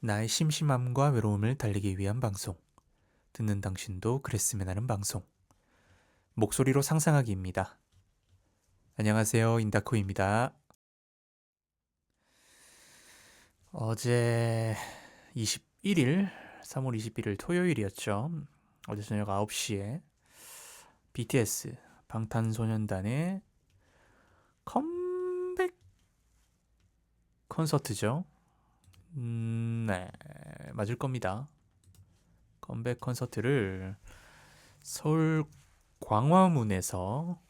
나의 심심함과 외로움을 달래기 위한 방송. 듣는 당신도 그랬으면 하는 방송. 목소리로 상상하기입니다. 안녕하세요. 인다코입니다. 어제 21일, 3월 21일 토요일이었죠. 어제 저녁 9시에 BTS, 방탄소년단의 컴백 콘서트죠. 네, 맞을 겁니다. 컴백 콘서트를 서울 광화문에서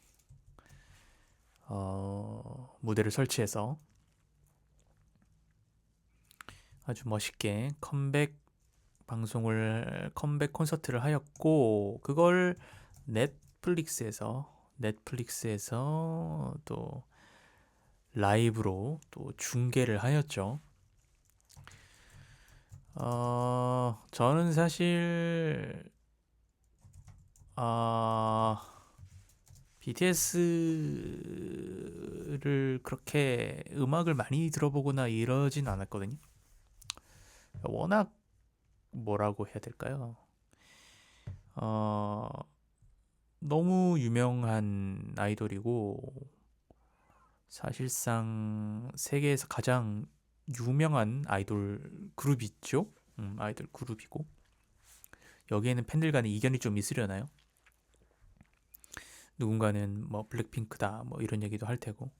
무대를 설치해서 아주 멋있게 컴백 콘서트를 하였고, 그걸 넷플릭스에서 또 라이브로 또 중계를 하였죠. 저는 사실 BTS를 그렇게 음악을 많이 들어보거나 이러진 않았거든요. 워낙 뭐라고 해야 될까요? 어, 너무 유명한 아이돌이고, 사실상 세계에서 가장 유명한 아이돌 그룹이죠. 아이돌 그룹이고, 여기에는 팬들 간의 이견이 좀 있으려나요? 누군가는 뭐 블랙핑크다 뭐 이런 얘기도 할 테고,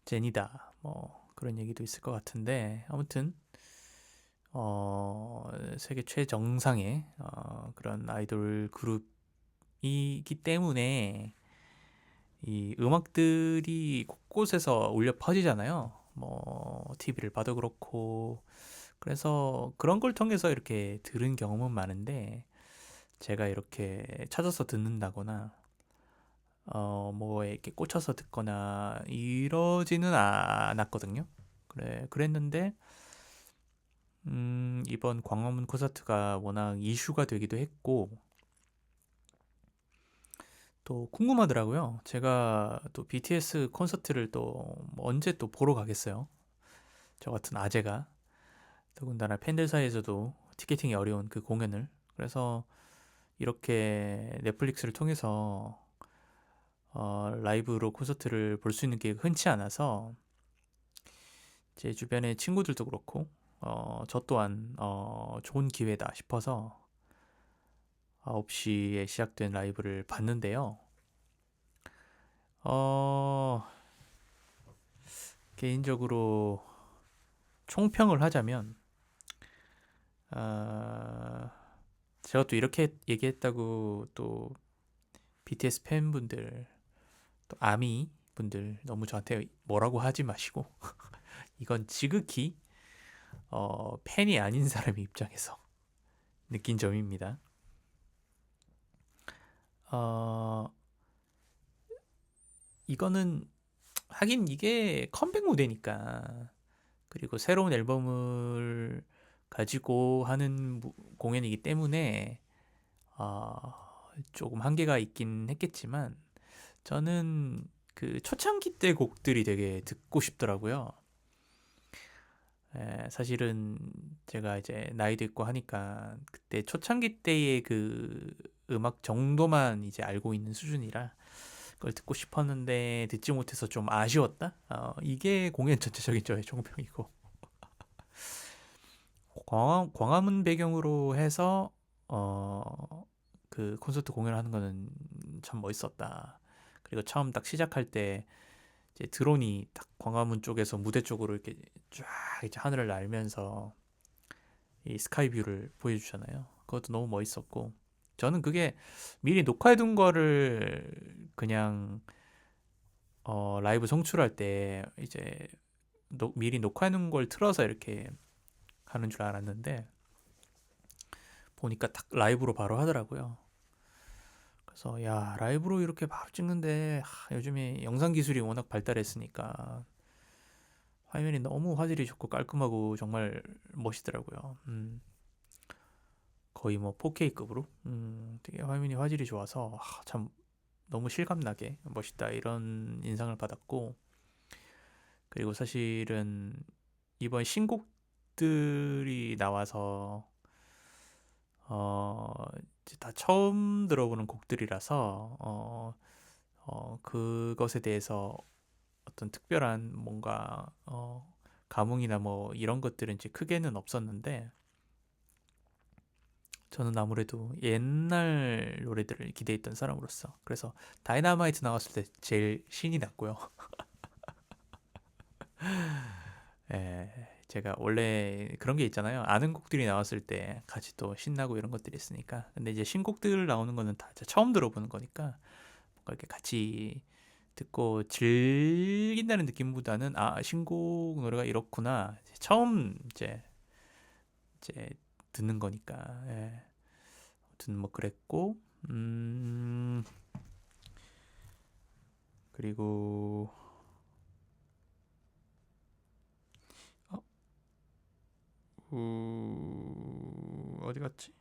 제니다 뭐 그런 얘기도 있을 것 같은데, 아무튼 세계 최정상의 그런 아이돌 그룹이기 때문에 이 음악들이 곳곳에서 울려 퍼지잖아요. 뭐 TV를 봐도 그렇고, 그래서 그런 걸 통해서 이렇게 들은 경험은 많은데, 제가 이렇게 찾아서 듣는다거나 뭐에 이렇게 꽂혀서 듣거나 이러지는 않았거든요. 그랬는데 이번 광화문 콘서트가 워낙 이슈가 되기도 했고, 또 궁금하더라고요. 제가 또 BTS 콘서트를 또 언제 또 보러 가겠어요. 저 같은 아재가. 더군다나 팬들 사이에서도 티켓팅이 어려운 그 공연을. 그래서 이렇게 넷플릭스를 통해서 라이브로 콘서트를 볼 수 있는 게 흔치 않아서, 제 주변의 친구들도 그렇고 저 또한 좋은 기회다 싶어서 9시에 시작된 라이브를 봤는데요. 어, 개인적으로 총평을 하자면, 어, 제가 또 이렇게 얘기했다고 또 BTS 팬분들, 또 아미 분들 너무 저한테 뭐라고 하지 마시고, 이건 지극히 팬이 아닌 사람의 입장에서 느낀 점입니다. 어, 이거는 하긴 이게 컴백 무대니까, 그리고 새로운 앨범을 가지고 하는 공연이기 때문에 어, 조금 한계가 있긴 했겠지만, 저는 그 초창기 때 곡들이 되게 듣고 싶더라고요. 사실은 제가 이제 나이도 있고 하니까 그때 초창기 때의 그 음악 정도만 이제 알고 있는 수준이라 그걸 듣고 싶었는데 듣지 못해서 좀 아쉬웠다. 이게 공연 전체적인 저의 총평이고, 광화문 배경으로 해서 그 콘서트 공연하는 거는 참 멋있었다. 그리고 처음 딱 시작할 때 이제 드론이 딱 광화문 쪽에서 무대 쪽으로 이렇게 쫙 이제 하늘을 날면서 이 스카이 뷰를 보여주잖아요. 그것도 너무 멋있었고, 저는 그게 미리 녹화해둔 거를 그냥 라이브 송출할 때 이제 미리 녹화해놓은 걸 틀어서 이렇게 하는 줄 알았는데, 보니까 딱 라이브로 바로 하더라고요. 그래서 야, 라이브로 이렇게 바로 찍는데, 요즘에 영상 기술이 워낙 발달했으니까 화면이 너무 화질이 좋고 깔끔하고 정말 멋있더라고요. 거의 뭐 4K급으로 되게 화면이 화질이 좋아서 참 너무 실감나게 멋있다 이런 인상을 받았고, 그리고 사실은 이번 신곡 곡들이 나와서 이제 다 처음 들어보는 곡들이라서 그것에 대해서 어떤 특별한 뭔가 감흥이나 뭐 이런 것들은 이제 크게는 없었는데, 저는 아무래도 옛날 노래들을 기대했던 사람으로서 그래서 다이너마이트 나왔을 때 제일 신이 났고요. 예, 제가 원래 그런 게 있잖아요. 아는 곡들이 나왔을 때 같이 또 신나고 이런 것들이 있으니까. 근데 이제 신곡들 나오는 거는 다 처음 들어보는 거니까 뭔가 이렇게 같이 듣고 즐긴다는 느낌보다는 아, 신곡 노래가 이렇구나. 처음 이제 듣는 거니까. 예. 아무튼 뭐 그랬고, 음, 그리고 어, 어디 갔지?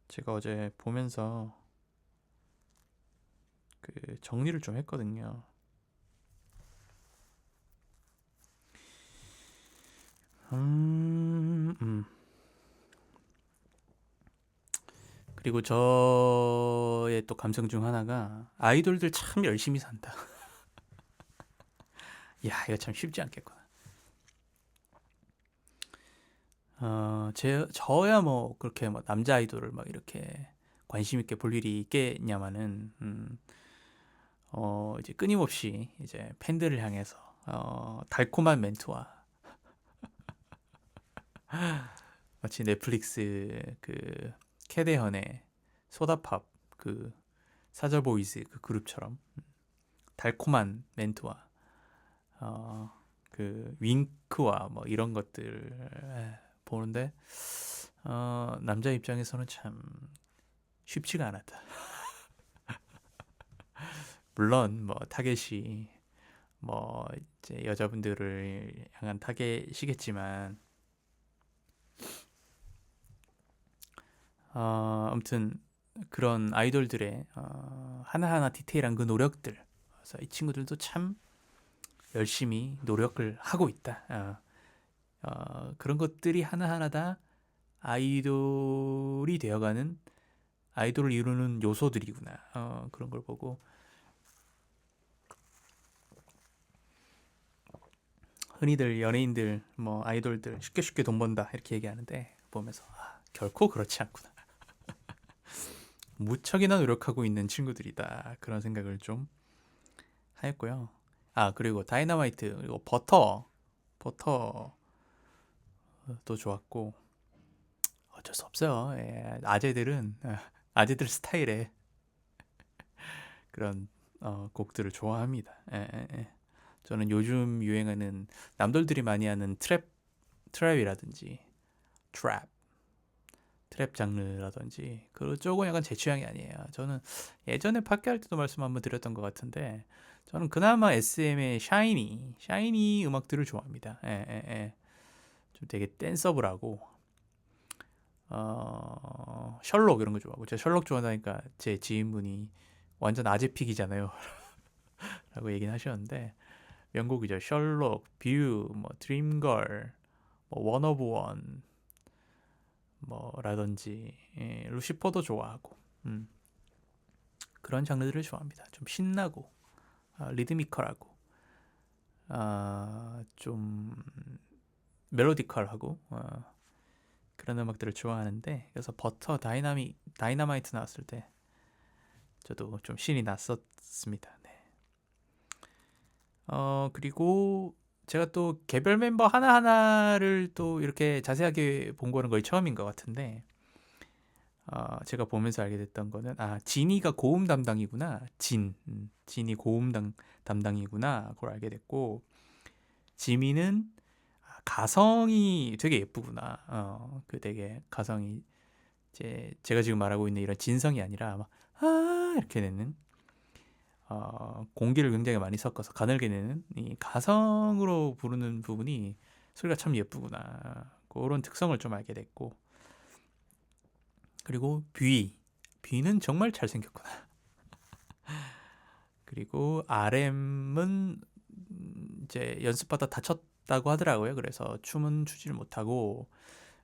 제가 어제 보면서 그 정리를 좀 했거든요. 음, 음. 그리고 저의 또 감성 중 하나가 아이돌들 참 열심히 산다. 야, 이거 참 쉽지 않겠구나. 저야 뭐 그렇게 뭐 남자 아이돌을 막 이렇게 관심 있게 볼 일이 있겠냐마는, 이제 끊임없이 이제 팬들을 향해서 달콤한 멘트와 마치 넷플릭스 그 캐대헌의 소다팝 그 사자보이즈 그 그룹처럼 달콤한 멘트와 어, 그 윙크와 뭐 이런 것들 보는데 남자 입장에서는 참 쉽지가 않았다. 물론 뭐 타겟이 뭐 이제 여자분들을 향한 타겟이겠지만 아무튼 그런 아이돌들의 하나하나 디테일한 그 노력들, 그래서 이 친구들도 참 열심히 노력을 하고 있다. 그런 것들이 하나하나 다 아이돌이 되어가는, 아이돌을 이루는 요소들이구나. 그런 걸 보고 흔히들 연예인들, 뭐 아이돌들 쉽게 쉽게 돈 번다 이렇게 얘기하는데, 보면서 결코 그렇지 않구나. 무척이나 노력하고 있는 친구들이다. 그런 생각을 좀 하였고요. 그리고 다이너마이트, 그리고 버터도 좋았고, 어쩔 수 없어요. 예, 아재들 스타일의 그런 곡들을 좋아합니다. 예, 예, 예. 저는 요즘 유행하는, 남들들이 많이 하는 트랩이라든지 트랩 트랩 장르라든지 그쪽은 약간 제 취향이 아니에요. 저는 예전에 팟캐 할 때도 말씀 한번 드렸던 것 같은데, 저는 그나마 SM의 샤이니 음악들을 좋아합니다. 예, 예, 예. 좀 되게 댄서블하고 셜록 이런 거 좋아하고, 제가 셜록 좋아하니까 제 지인분이 완전 아재픽이잖아요 라고 얘기는 하셨는데, 명곡이죠. 셜록, 뷰, 뭐 드림걸, 뭐 원 오브 원 뭐라든지, 예, 루시퍼도 좋아하고, 그런 장르들을 좋아합니다. 좀 신나고 리드미컬하고 좀 멜로디컬하고 그런 음악들을 좋아하는데, 그래서 다이너마이트 나왔을 때 저도 좀 신이 났었습니다. 네. 그리고 제가 또 개별 멤버 하나하나를 또 이렇게 자세하게 본 거는 거의 처음인 것 같은데, 제가 보면서 알게 됐던 거는, 진이가 고음 담당이구나. 진이 고음 담당이구나. 그걸 알게 됐고, 지민은 가성이 되게 예쁘구나. 그 되게 가성이, 제가 지금 말하고 있는 이런 진성이 아니라 막 이렇게 내는, 공기를 굉장히 많이 섞어서 가늘게 내는 이 가성으로 부르는 부분이 소리가 참 예쁘구나. 그런 특성을 좀 알게 됐고, 그리고 뷔는 정말 잘생겼구나. 그리고 RM은 이제 연습하다 다쳤다고 하더라고요. 그래서 춤은 추지를 못하고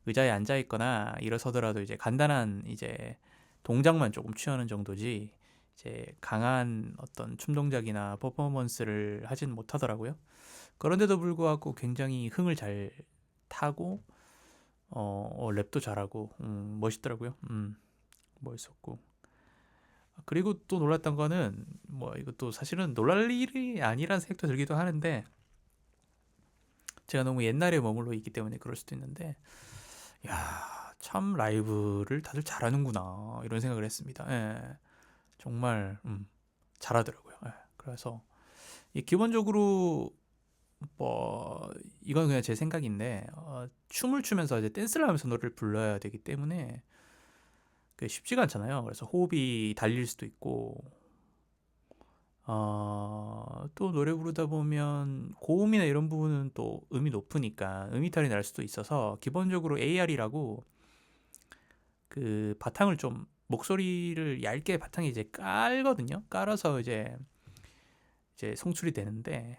의자에 앉아 있거나 일어서더라도 이제 간단한 이제 동작만 조금 취하는 정도지 이제 강한 어떤 춤 동작이나 퍼포먼스를 하진 못하더라고요. 그런데도 불구하고 굉장히 흥을 잘 타고 랩도 잘하고 멋있더라고요. 멋있었고 그리고 또 놀랐던 거는 뭐 이것도 사실은 놀랄 일이 아니란 생각도 들기도 하는데 제가 너무 옛날에 머물러 있기 때문에 그럴 수도 있는데 야, 참 라이브를 다들 잘하는구나 이런 생각을 했습니다. 예, 정말 잘하더라고요. 예, 그래서 기본적으로 뭐 이건 그냥 제 생각인데 춤을 추면서 이제 댄스를 하면서 노래를 불러야 되기 때문에 그게 쉽지가 않잖아요. 그래서 호흡이 달릴 수도 있고 또 노래 부르다 보면 고음이나 이런 부분은 또 음이 높으니까 음이탈이 날 수도 있어서 기본적으로 AR이라고 그 바탕을 좀 목소리를 얇게 바탕에 이제 깔거든요. 깔아서 이제 송출이 되는데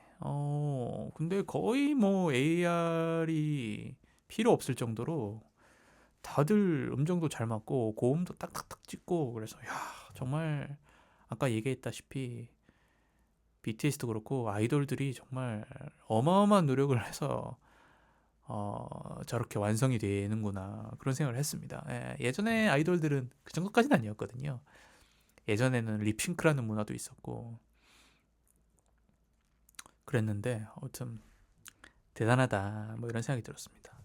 근데 거의 뭐 AR이 필요 없을 정도로 다들 음정도 잘 맞고 고음도 딱딱딱 찍고 그래서 야 정말 아까 얘기했다시피 BTS도 그렇고 아이돌들이 정말 어마어마한 노력을 해서 저렇게 완성이 되는구나 그런 생각을 했습니다. 예전에 아이돌들은 그 정도까지는 아니었거든요. 예전에는 립싱크라는 문화도 있었고 그랬는데 아무튼 대단하다 뭐 이런 생각이 들었습니다.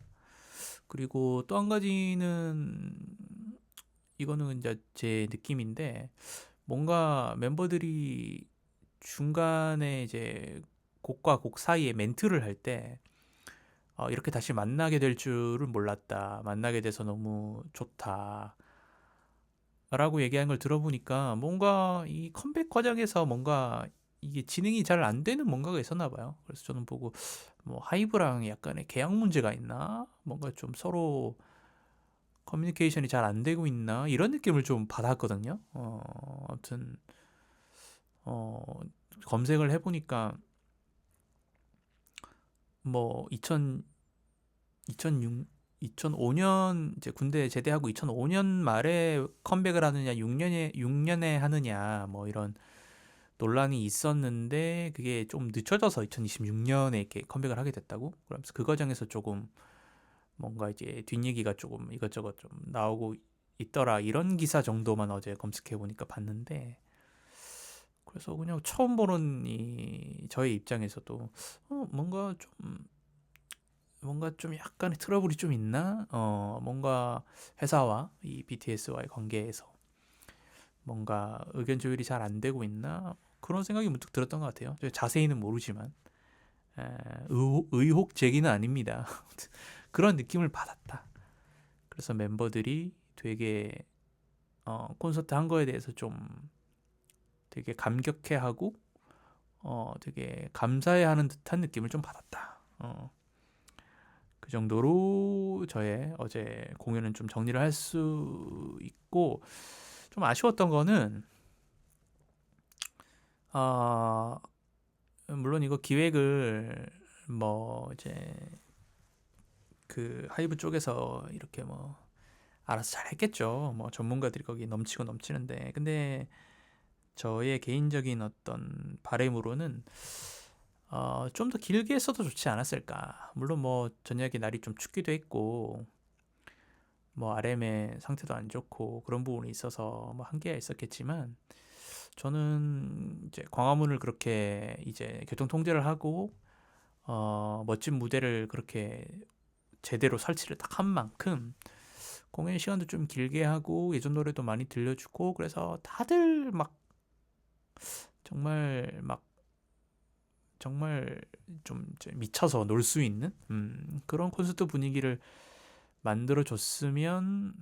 그리고 또 한 가지는 이거는 이제 제 느낌인데 뭔가 멤버들이 중간에 이제 곡과 곡 사이에 멘트를 할 때 이렇게 다시 만나게 될 줄은 몰랐다. 만나게 돼서 너무 좋다. 라고 얘기한 걸 들어보니까 뭔가 이 컴백 과정에서 뭔가 이게 진행이 잘 안 되는 뭔가가 있었나 봐요. 그래서 저는 보고 뭐 하이브랑 약간의 계약 문제가 있나? 뭔가 좀 서로 커뮤니케이션이 잘 안 되고 있나? 이런 느낌을 좀 받았거든요. 아무튼 검색을 해보니까 뭐 2006, 2005년 이제 군대 제대하고 2005년 말에 컴백을 하느냐 6년에 하느냐 뭐 이런 논란이 있었는데 그게 좀 늦춰져서 2026년에 이렇게 컴백을 하게 됐다고 그러면서 그 과정에서 조금 뭔가 이제 뒷얘기가 조금 이것저것 좀 나오고 있더라 이런 기사 정도만 어제 검색해 보니까 봤는데 그래서 그냥 처음 보는 이 저의 입장에서도 뭔가 좀 약간의 트러블이 좀 있나? 뭔가 회사와 이 BTS와의 관계에서 뭔가 의견 조율이 잘 안 되고 있나? 그런 생각이 문득 들었던 것 같아요. 자세히는 모르지만 의혹 제기는 아닙니다. 그런 느낌을 받았다. 그래서 멤버들이 되게 콘서트 한 거에 대해서 좀 되게 감격해하고 되게 감사해하는 듯한 느낌을 좀 받았다. 그 정도로 저의 어제 공연은 좀 정리를 할 수 있고 좀 아쉬웠던 거는 어, 물론 이거 기획을 뭐 이제 그 하이브 쪽에서 이렇게 뭐 알아서 잘 했겠죠. 뭐 전문가들이 거기 넘치고 넘치는데 근데 저의 개인적인 어떤 바람으로는 좀 더 길게 했어도 좋지 않았을까. 물론 뭐 저녁에 날이 좀 춥기도 했고 뭐 RM의 상태도 안 좋고 그런 부분이 있어서 뭐 한계가 있었겠지만 저는 이제 광화문을 그렇게 이제 교통 통제를 하고 멋진 무대를 그렇게 제대로 설치를 딱 한 만큼 공연 시간도 좀 길게 하고 예전 노래도 많이 들려주고 그래서 다들 막 정말 막 정말 좀 이제 미쳐서 놀 수 있는 그런 콘서트 분위기를 만들어 줬으면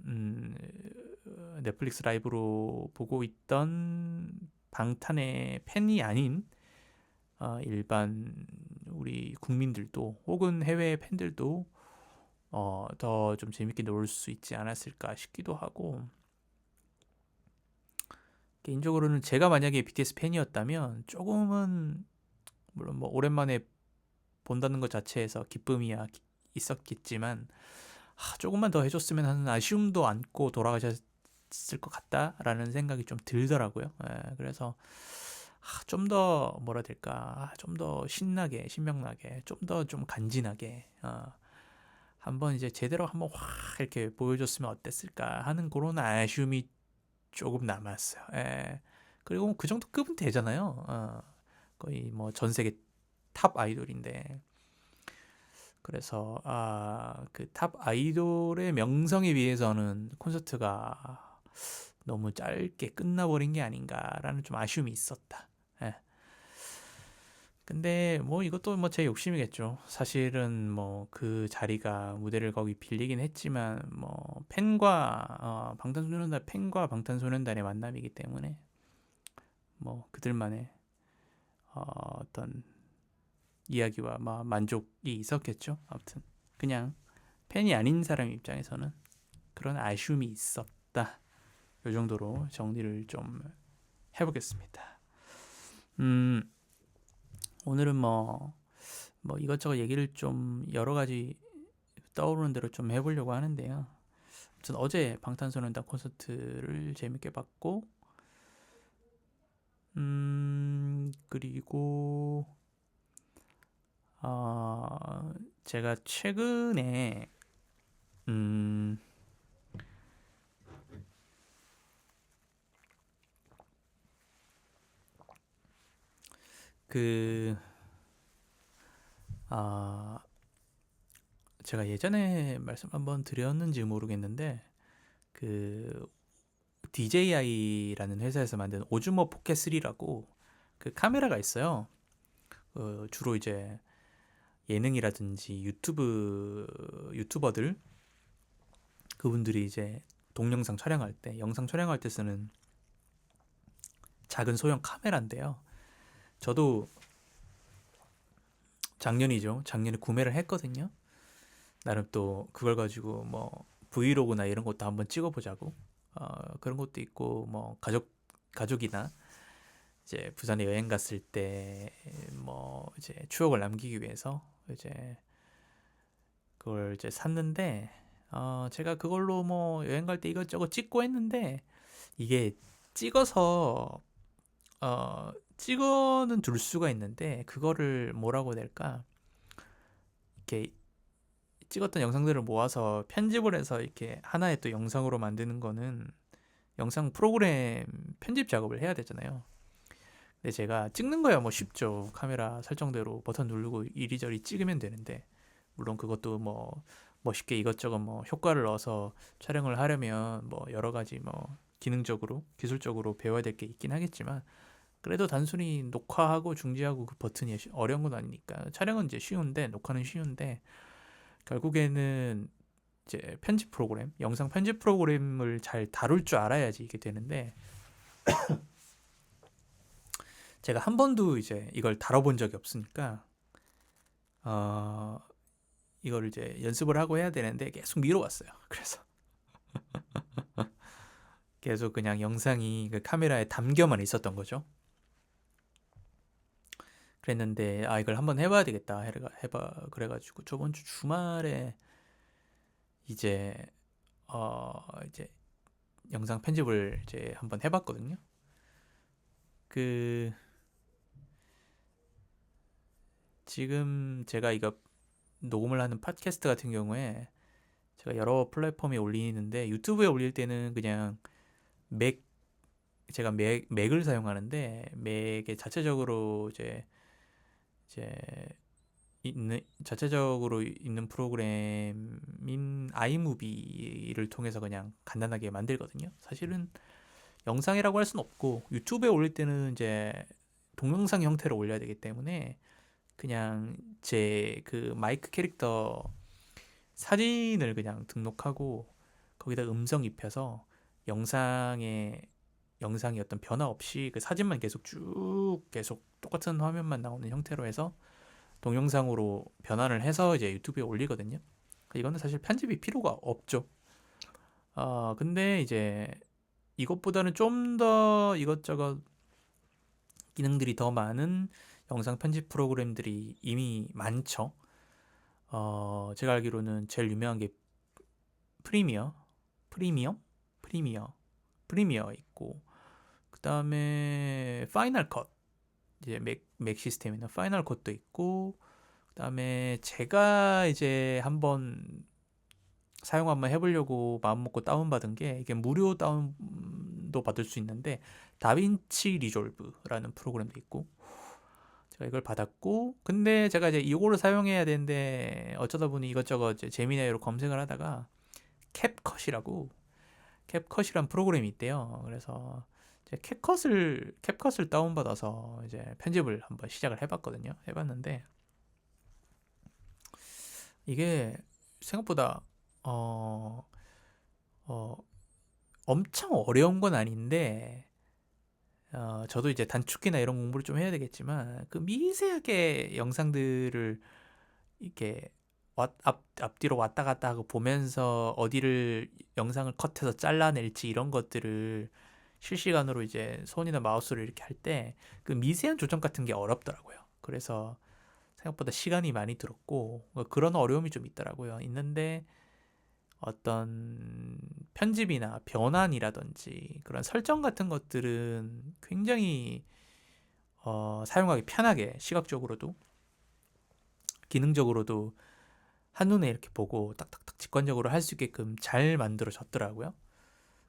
넷플릭스 라이브로 보고 있던 방탄의 팬이 아닌 일반 우리 국민들도 혹은 해외 팬들도 더 좀 재밌게 놀 수 있지 않았을까 싶기도 하고 개인적으로는 제가 만약에 BTS 팬이었다면 조금은 물론 뭐 오랜만에 본다는 것 자체에서 기쁨이야 있었겠지만 조금만 더 해줬으면 하는 아쉬움도 안고 돌아가셨을 것 같다라는 생각이 좀 들더라고요. 그래서 좀 더 뭐라 해야 될까, 좀 더 신나게, 신명나게, 좀 더 좀 간지나게 한번 이제 제대로 한번 확 이렇게 보여줬으면 어땠을까 하는 그런 아쉬움이 조금 남았어요. 그리고 그 정도 급은 되잖아요. 거의 뭐 전 세계 탑 아이돌인데. 그래서 그 탑 아이돌의 명성에 비해서는 콘서트가 너무 짧게 끝나버린 게 아닌가라는 좀 아쉬움이 있었다. 예. 근데 뭐 이것도 뭐 제 욕심이겠죠. 사실은 뭐 그 자리가 무대를 거기 빌리긴 했지만 뭐 팬과 방탄소년단 팬과 방탄소년단의 만남이기 때문에 뭐 그들만의 어떤 이야기와 만족이 있었겠죠. 아무튼 그냥 팬이 아닌 사람 입장에서는 그런 아쉬움이 있었다. 이 정도로 정리를 좀 해보겠습니다. 오늘은 뭐 이것저것 얘기를 좀 여러 가지 떠오르는 대로 좀 해보려고 하는데요. 아무튼 어제 방탄소년단 콘서트를 재밌게 봤고, 그리고 제가 최근에 그 제가 예전에 말씀 한번 드렸는지 모르겠는데 그 DJI라는 회사에서 만든 오즈모 포켓 3라고 그 카메라가 있어요. 주로 이제 예능이라든지 유튜버들 그분들이 이제 동영상 촬영할 때, 영상 촬영할 때 쓰는 작은 소형 카메라인데요. 저도 작년에 구매를 했거든요. 나름 또 그걸 가지고 뭐 브이로그나 이런 것도 한번 찍어보자고 그런 것도 있고 뭐 가족이나 이제 부산에 여행 갔을 때 뭐 이제 추억을 남기기 위해서 이제 그걸 이제 샀는데 제가 그걸로 뭐 여행 갈 때 이것저것 찍고 했는데 이게 찍어서 찍어는 둘 수가 있는데 그거를 뭐라고 해야 될까, 이렇게 찍었던 영상들을 모아서 편집을 해서 이렇게 하나의 또 영상으로 만드는 거는 영상 프로그램 편집 작업을 해야 되잖아요. 근데 제가 찍는 거야 뭐 쉽죠. 카메라 설정대로 버튼 누르고 이리저리 찍으면 되는데, 물론 그것도 뭐 멋있게 이것저것 뭐 효과를 넣어서 촬영을 하려면 뭐 여러 가지 뭐 기능적으로 기술적으로 배워야 될 게 있긴 하겠지만, 그래도 단순히 녹화하고 중지하고 그 버튼이 어려운 건 아니니까 촬영은 이제 쉬운데, 녹화는 쉬운데 결국에는 이제 편집 프로그램, 영상 편집 프로그램을 잘 다룰 줄 알아야지 이게 되는데, 제가 한 번도 이제 이걸 다뤄본 적이 없으니까 이걸 이제 연습을 하고 해야 되는데 계속 미뤄왔어요. 그래서 계속 그냥 영상이 그 카메라에 담겨만 있었던 거죠. 그랬는데 이걸 한번 해봐야 되겠다 그래가지고 저번 주 주말에 이제 이제 영상 편집을 이제 한번 해봤거든요. 그 지금 제가 이거 녹음을 하는 팟캐스트 같은 경우에 제가 여러 플랫폼에 올리는데, 유튜브에 올릴 때는 그냥 맥 제가 맥을 사용하는데, 맥에 자체적으로 이제 자체적으로 있는 프로그램인 아이무비를 통해서 그냥 간단하게 만들거든요. 사실은 영상이라고 할 수는 없고, 유튜브에 올릴 때는 이제 동영상 형태로 올려야 되기 때문에 그냥 제 그 마이크 캐릭터 사진을 그냥 등록하고 거기다 음성 입혀서 영상의 어떤 변화 없이 그 사진만 계속 똑같은 화면만 나오는 형태로 해서 동영상으로 변환을 해서 이제 유튜브에 올리거든요. 이거는 사실 편집이 필요가 없죠. 근데 이제 이것보다는 좀 더 이것저것 기능들이 더 많은 영상 편집 프로그램들이 이미 많죠. 제가 알기로는 제일 유명한 게 프리미어, 프리미엄, 프리미어 있고, 그 다음에 파이널 컷, 이제 맥 시스템에는 파이널 컷도 있고, 그 다음에 제가 이제 한번 사용 한번 해보려고 마음먹고 다운받은 게, 이게 무료 다운도 받을 수 있는데 다빈치 리졸브라는 프로그램도 있고, 제가 이걸 받았고, 근데 제가 이제 이거를 사용해야 되는데 어쩌다 보니 이것저것 이제 재미나이로 검색을 하다가 캡컷이란 프로그램이 있대요. 그래서 이제 캡컷을 다운받아서 이제 편집을 한번 시작을 해봤거든요. 해봤는데 이게 생각보다 어, 어, 엄청 어려운 건 아닌데, 저도 이제 단축키나 이런 공부를 좀 해야 되겠지만, 그 미세하게 영상들을 이렇게 앞뒤로 왔다 갔다 하고 보면서 어디를 영상을 컷해서 잘라낼지 이런 것들을 실시간으로 이제 손이나 마우스로 이렇게 할 때 그 미세한 조정 같은 게 어렵더라고요. 그래서 생각보다 시간이 많이 들었고, 그런 어려움이 좀 있더라고요. 있는데 어떤 편집이나 변환이라든지 그런 설정 같은 것들은 굉장히 사용하기 편하게, 시각적으로도 기능적으로도 한눈에 이렇게 보고 딱딱딱 직관적으로 할 수 있게끔 잘 만들어졌더라고요.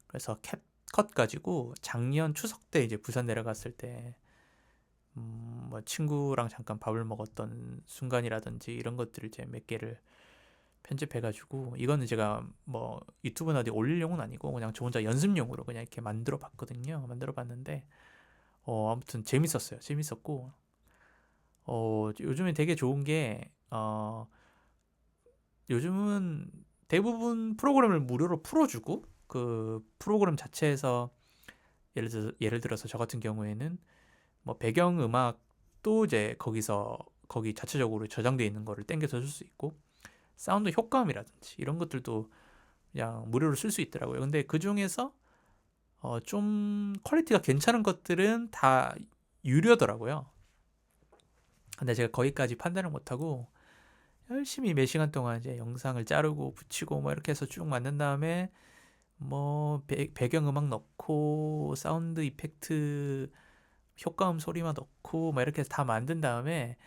그래서 캡컷 가지고 작년 추석 때 이제 부산 내려갔을 때 뭐 친구랑 잠깐 밥을 먹었던 순간이라든지 이런 것들을 이제 몇 개를 편집해가지고, 이거는 제가 뭐 유튜브나 어디 올리려고는 아니고 그냥 저 혼자 연습용으로 그냥 이렇게 만들어 봤거든요. 만들어 봤는데 아무튼 재밌었어요. 재밌었고, 요즘에 되게 좋은 게 요즘은 대부분 프로그램을 무료로 풀어주고, 그 프로그램 자체에서 예를 들어서 저 같은 경우에는 뭐 배경 음악도 이제 거기 자체적으로 저장되어 있는 거를 땡겨서 줄 수 있고, 사운드 효과음이라든지 이런 것들도 그냥 무료로 쓸 수 있더라고요. 근데 그 중에서 좀 퀄리티가 괜찮은 것들은 다 유료더라고요. 근데 제가 거기까지 판단을 못하고 열심히 몇 시간 동안 이제 영상을 자르고 붙이고 뭐 이렇게 해서 쭉 만든 다음에 뭐 배경 음악 넣고 사운드 이펙트 효과음 소리만 넣고 막 이렇게 해서 다 만든 다음에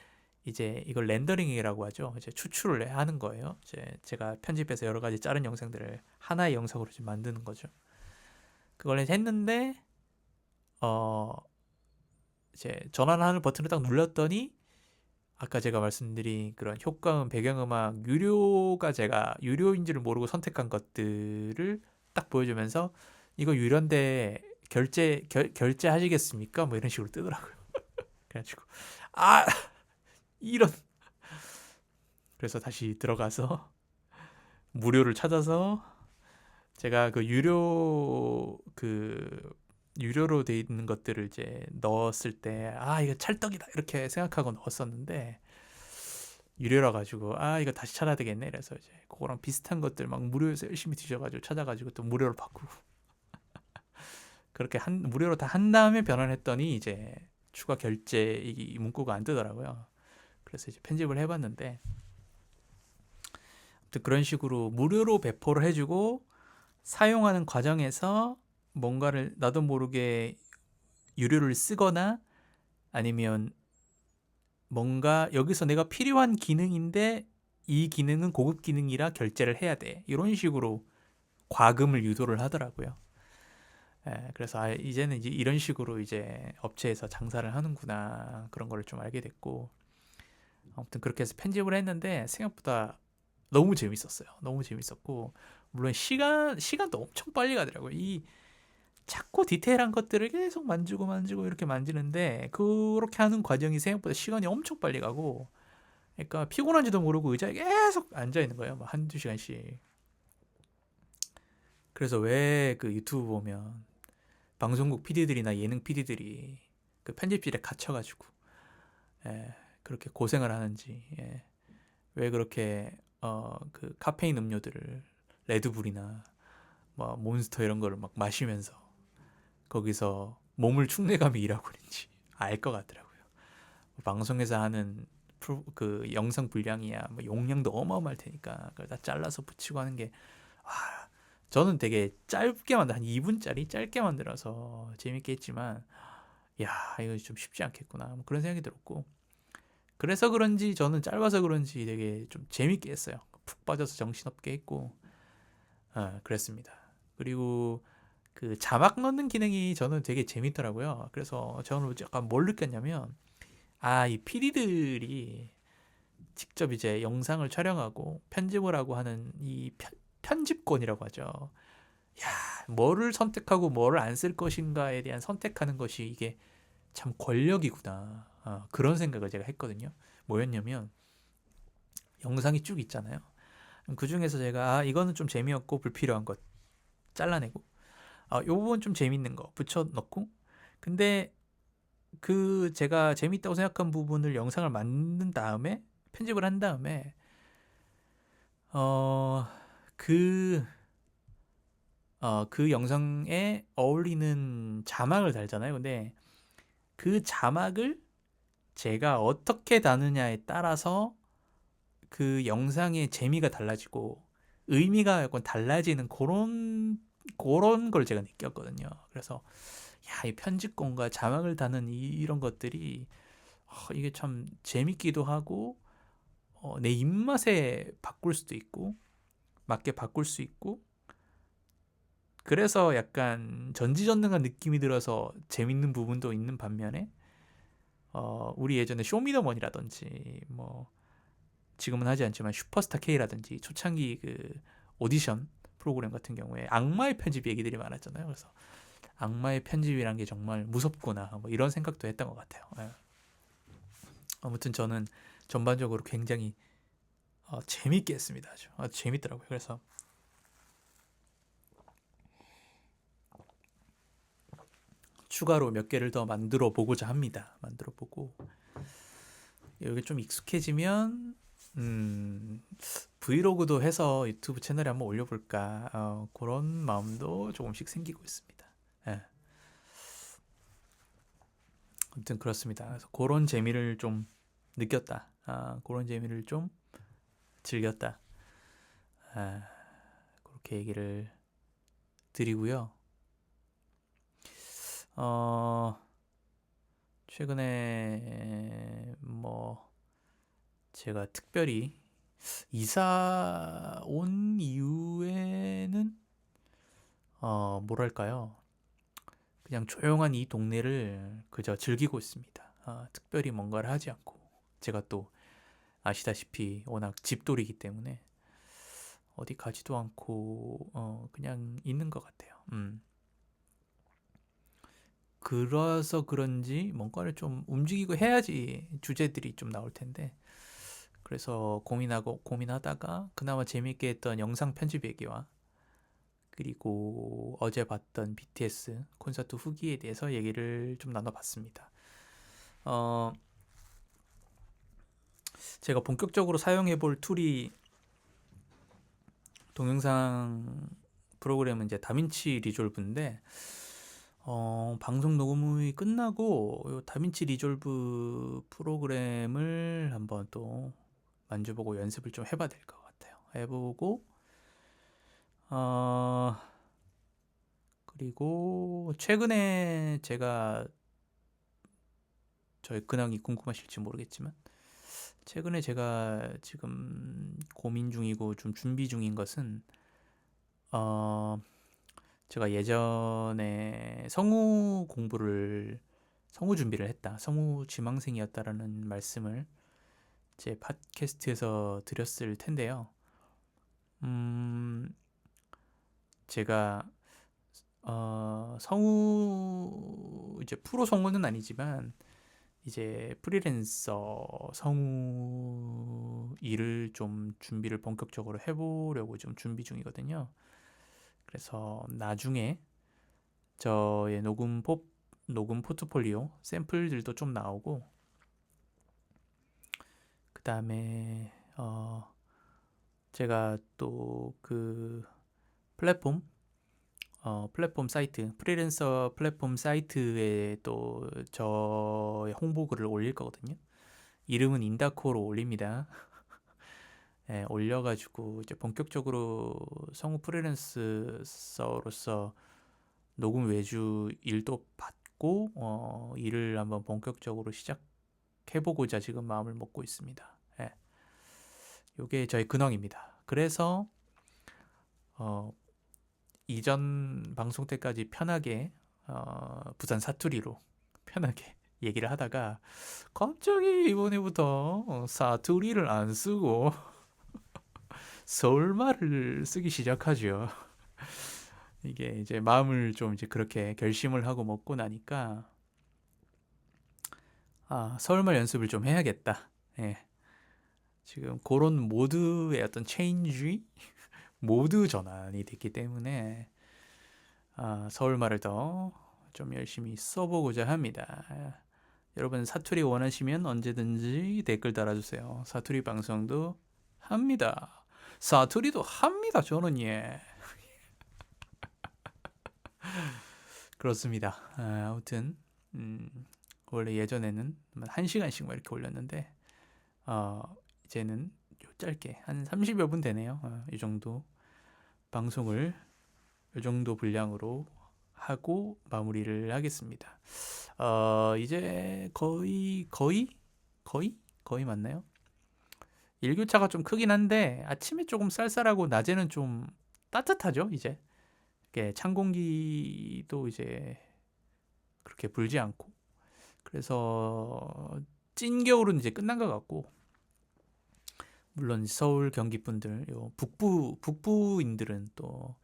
이제 이걸 렌더링이라고 하죠. 이제 추출을 하는 거예요. 이제 제가 편집해서 여러 가지 자른 영상들을 하나의 영상으로 좀 만드는 거죠. 그걸 했는데 어 이제 전환하는 버튼을 딱 눌렀더니 아까 제가 말씀드린 그런 효과음, 배경음악 제가 유료인지를 모르고 선택한 것들을 딱 보여주면서 이거 유료인데 결제하시겠습니까? 뭐 이런 식으로 뜨더라고요. 그래가지고 아 이런, 그래서 다시 들어가서 무료를 찾아서 제가 유료로 돼 있는 것들을 이제 넣었을 때 이거 찰떡이다 이렇게 생각하고 넣었었는데 유료라 가지고 이거 다시 찾아야 되겠네. 그래서 이제 그거랑 비슷한 것들 막 무료에서 열심히 뒤져가지고 찾아가지고 또 무료로 바꾸고 그렇게 무료로 다 한 다음에 변환했더니 이제 추가 결제 이 문구가 안 뜨더라고요. 그래서 이제 편집을 해봤는데 아무튼 그런 식으로 무료로 배포를 해주고 사용하는 과정에서 뭔가를 나도 모르게 유료를 쓰거나 아니면 뭔가 여기서 내가 필요한 기능인데 이 기능은 고급 기능이라 결제를 해야 돼. 이런 식으로 과금을 유도를 하더라고요. 그래서 이제는 이제 이런 식으로 이제 업체에서 장사를 하는구나 그런 거를 좀 알게 됐고, 아무튼 그렇게 해서 편집을 했는데 생각보다 너무 재밌었어요. 너무 재밌었고, 물론 시간도 엄청 빨리 가더라고요. 이 작고 디테일한 것들을 계속 만지고 이렇게 만지는데 그렇게 하는 과정이 생각보다 시간이 엄청 빨리 가고, 그러니까 피곤한지도 모르고 의자에 계속 앉아 있는 거예요. 막 한두 시간씩. 그래서 왜 그 유튜브 보면 방송국 PD들이나 예능 PD들이 그 편집실에 갇혀가지고 그렇게 고생을 하는지, 왜 그렇게 그 카페인 음료들을 레드불이나 뭐 몬스터 이런 거를 막 마시면서 거기서 몸을 축내가며 일하고 있는지 알 것 같더라고요. 방송에서 하는 그 영상 분량이야 뭐 용량도 어마어마할 테니까 그걸 다 잘라서 붙이고 하는 게 와, 저는 되게 짧게 만들 한 2분짜리 짧게 만들어서 재밌게 했지만 야 이거 좀 쉽지 않겠구나 뭐 그런 생각이 들었고 그래서 그런지 저는 짧아서 그런지 되게 좀 재밌게 했어요. 푹 빠져서 정신없게 했고 그랬습니다. 그리고 그 자막 넣는 기능이 저는 되게 재밌더라고요. 그래서 저는 약간 뭘 느꼈냐면 이 PD들이 직접 이제 영상을 촬영하고 편집을 하고 하는 이 편집권이라고 하죠. 야, 뭐를 선택하고 뭐를 안 쓸 것인가에 대한 선택하는 것이 이게 참 권력이구나. 그런 생각을 제가 했거든요. 뭐였냐면 영상이 쭉 있잖아요. 그 중에서 제가 이거는 좀 재미없고 불필요한 것 잘라내고 요 부분 좀 재밌는 거 붙여 넣고 근데 그 제가 재밌다고 생각한 부분을 영상을 만든 다음에 편집을 한 다음에 그 그 영상에 어울리는 자막을 달잖아요. 근데 그 자막을 제가 어떻게 다느냐에 따라서 그 영상의 재미가 달라지고 의미가 약간 달라지는 그런 걸 제가 느꼈거든요. 그래서 이 편집권과 자막을 다는 이런 것들이 이게 참 재밌기도 하고 내 입맛에 바꿀 수도 있고 맞게 바꿀 수 있고 그래서 약간 전지전능한 느낌이 들어서 재밌는 부분도 있는 반면에 우리 예전에 쇼미더머니라든지 뭐 지금은 하지 않지만 슈퍼스타 K라든지 초창기 그 오디션 프로그램 같은 경우에 악마의 편집 얘기들이 많았잖아요. 그래서 악마의 편집이란 게 정말 무섭구나 뭐 이런 생각도 했던 것 같아요. 아무튼 저는 전반적으로 굉장히 재밌게 했습니다. 아주 재밌더라고요. 그래서 추가로 몇 개를 더 만들어 보고자 합니다. 만들어 보고 여기 좀 익숙해지면 브이로그도 해서 유튜브 채널에 한번 올려볼까 그런 마음도 조금씩 생기고 있습니다. 예. 아무튼 그렇습니다. 그래서 그런 재미를 좀 느꼈다. 그런 재미를 좀 즐겼다. 그렇게 얘기를 드리고요. 최근에 뭐 제가 특별히 이사 온 이후에는 뭐랄까요? 그냥 조용한 이 동네를 그저 즐기고 있습니다. 특별히 뭔가를 하지 않고 제가 또 아시다시피 워낙 집돌이기 때문에 어디 가지도 않고 그냥 있는 것 같아요. 그래서 그런지 뭔가를 좀 움직이고 해야지 주제들이 좀 나올 텐데 그래서 고민하다가 그나마 재밌게 했던 영상 편집 얘기와 그리고 어제 봤던 BTS 콘서트 후기에 대해서 얘기를 좀 나눠봤습니다. 제가 본격적으로 사용해볼 툴이 동영상 프로그램은 이제 다빈치 리졸브인데 방송 녹음이 끝나고 요 다빈치 리졸브 프로그램을 한번 또 만져보고 연습을 좀 해봐야 될 것 같아요. 해보고 그리고 최근에 제가 저희 근황이 궁금하실지 모르겠지만 최근에 제가 지금 고민 중이고 좀 준비 중인 것은 제가 예전에 성우 준비를 했다. 성우 지망생이었다라는 말씀을 제 팟캐스트에서 드렸을 텐데요. 제가 성우 이제 프로 성우는 아니지만 이제 프리랜서 성우 일을 좀 준비를 본격적으로 해보려고 좀 준비 중이거든요. 그래서 나중에 저의 녹음 포트폴리오 샘플들도 좀 나오고 그 다음에 제가 또 그 플랫폼 플랫폼 사이트, 프리랜서 플랫폼 사이트에 또 저의 홍보글을 올릴 거거든요. 이름은 인다코로 올립니다. 예, 올려가지고 이제 본격적으로 성우 프리랜서로서 녹음 외주 일도 받고 일을 한번 본격적으로 시작해보고자 지금 마음을 먹고 있습니다. 예, 요게 저의 근황입니다. 그래서 이전 방송 때까지 편하게 부산 사투리로 편하게 얘기를 하다가 갑자기 이번에부터 사투리를 안 쓰고 서울말을 쓰기 시작하죠. 이게 이제 마음을 좀 이제 그렇게 결심을 하고 먹고 나니까 서울말 연습을 좀 해야겠다. 예. 지금 그런 모드의 어떤 체인지, 모드 전환이 됐기 때문에 서울말을 더 좀 열심히 써보고자 합니다. 여러분 사투리 원하시면 언제든지 댓글 달아주세요. 사투리 방송도 합니다. 사투리도 합니다. 저는 예. 그렇습니다. 아무튼 원래 예전에는 1시간씩 막 이렇게 올렸는데 이제는 짧게 한 30여 분 되네요. 이 정도 방송을 이 정도 분량으로 하고 마무리를 하겠습니다. 이제 거의 맞나요? 일교차가 좀 크긴 한데 아침에 조금 쌀쌀하고 낮에는 좀 따뜻하죠. 이제 이렇게 찬 공기도 이제 그렇게 불지 않고 그래서 찐 겨울은 이제 끝난 것 같고 물론 서울 경기 분들 요 북부인들은 또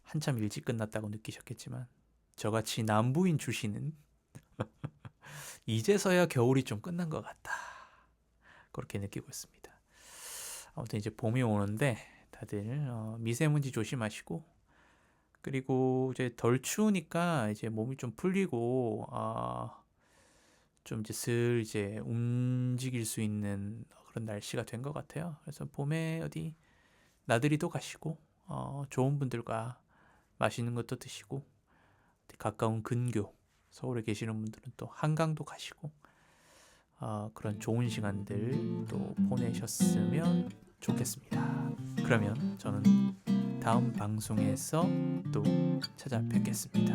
한참 일찍 끝났다고 느끼셨겠지만 저같이 남부인 출신은 이제서야 겨울이 좀 끝난 것 같다 그렇게 느끼고 있습니다. 아무튼 이제 봄이 오는데 다들 미세먼지 조심하시고 그리고 이제 덜 추우니까 이제 몸이 좀 풀리고 좀 이제 슬 이제 움직일 수 있는 그런 날씨가 된 것 같아요. 그래서 봄에 어디 나들이도 가시고 좋은 분들과 맛있는 것도 드시고 가까운 근교 서울에 계시는 분들은 또 한강도 가시고 그런 좋은 시간들 또 보내셨으면 좋겠습니다. 그러면 저는 다음 방송에서 또 찾아뵙겠습니다.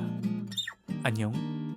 안녕.